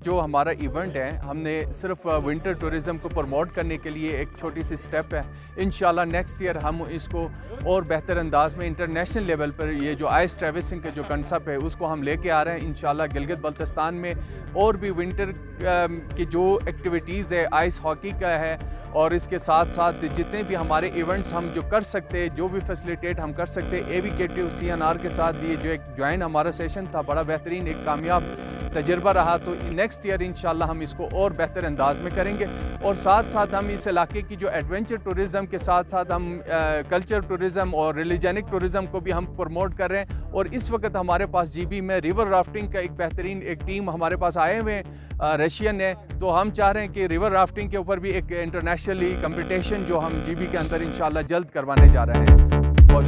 जो हमारा इवेंट है हमने सिर्फ विंटर टूरिज़म को प्रमोट करने के लिए एक छोटी सी स्टेप है। इंशाल्लाह नेक्स्ट ईयर हम इसको और बेहतर अंदाज में इंटरनेशनल लेवल पर ये जो आइस ट्रैवर्सिंग के जो कंसेप्ट है उसको हम लेके आ रहे हैं। इंशाल्लाह गिलगित बल्तिस्तान में और भी विंटर की जो एक्टिविटीज़ है आइस हॉकी का है और इसके साथ साथ जितने भी हमारे इवेंट्स हम जो कर सकते हैं, जो भी फैसिलिटेट हम कर सकते हैं, AVK CNR के साथ ये जो एक ज्वाइन हमारा सेशन था बड़ा बेहतरीन एक कामयाब तजर्बा रहा। तो नेक्स्ट ईयर इंशाल्लाह हम इसको और बेहतर अंदाज में करेंगे और साथ साथ हम इस इलाके की जो एडवेंचर टूरिज़म के साथ साथ हम कल्चर टूरिज़म और रिलीजनिक टूरिज़म को भी हम प्रमोट कर रहे हैं। और इस वक्त हमारे पास GB में रिवर राफ्टिंग का एक बेहतरीन एक टीम हमारे पास आए हुए हैं, रशियन है। तो हम चाह रहे हैं कि रिवर राफ्टिंग के ऊपर भी एक इंटरनेशनली कंपटीशन जो हम GB के अंदर इंशाल्लाह जल्द करवाने जा रहे हैं। बहुत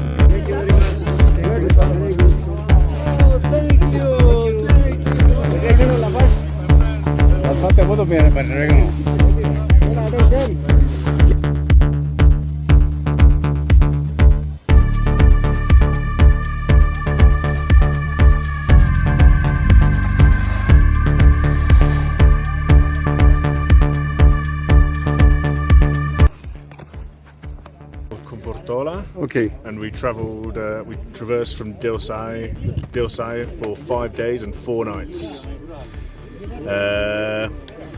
Okay. And we travelled, we traversed from Deosai for 5 days and 4 nights.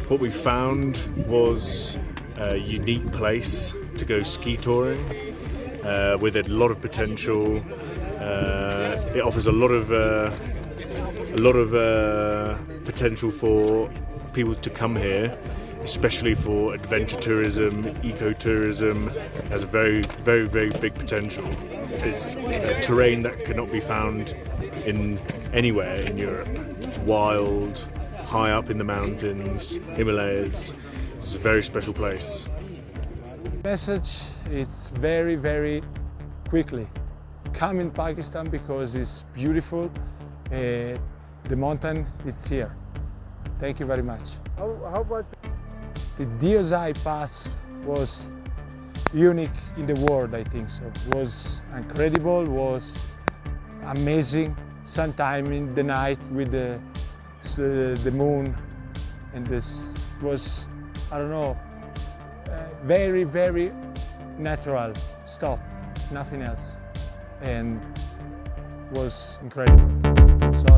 What we found was a unique place to go ski touring with a lot of potential. It offers a lot of potential for people to come here, especially for adventure tourism, ecotourism. Has a very, very, very big potential. It's a terrain that cannot be found in anywhere in Europe. Wild, high up in the mountains, Himalayas. It's a very special place. Message, it's very, very quickly. Come in Pakistan because it's beautiful. The mountain, it's here. Thank you very much. How was The Deosai Pass was unique in the world, I think so. Was incredible, was amazing. Sometime in the night with the moon, and this was, I don't know, very, very natural stuff, nothing else, and was incredible. So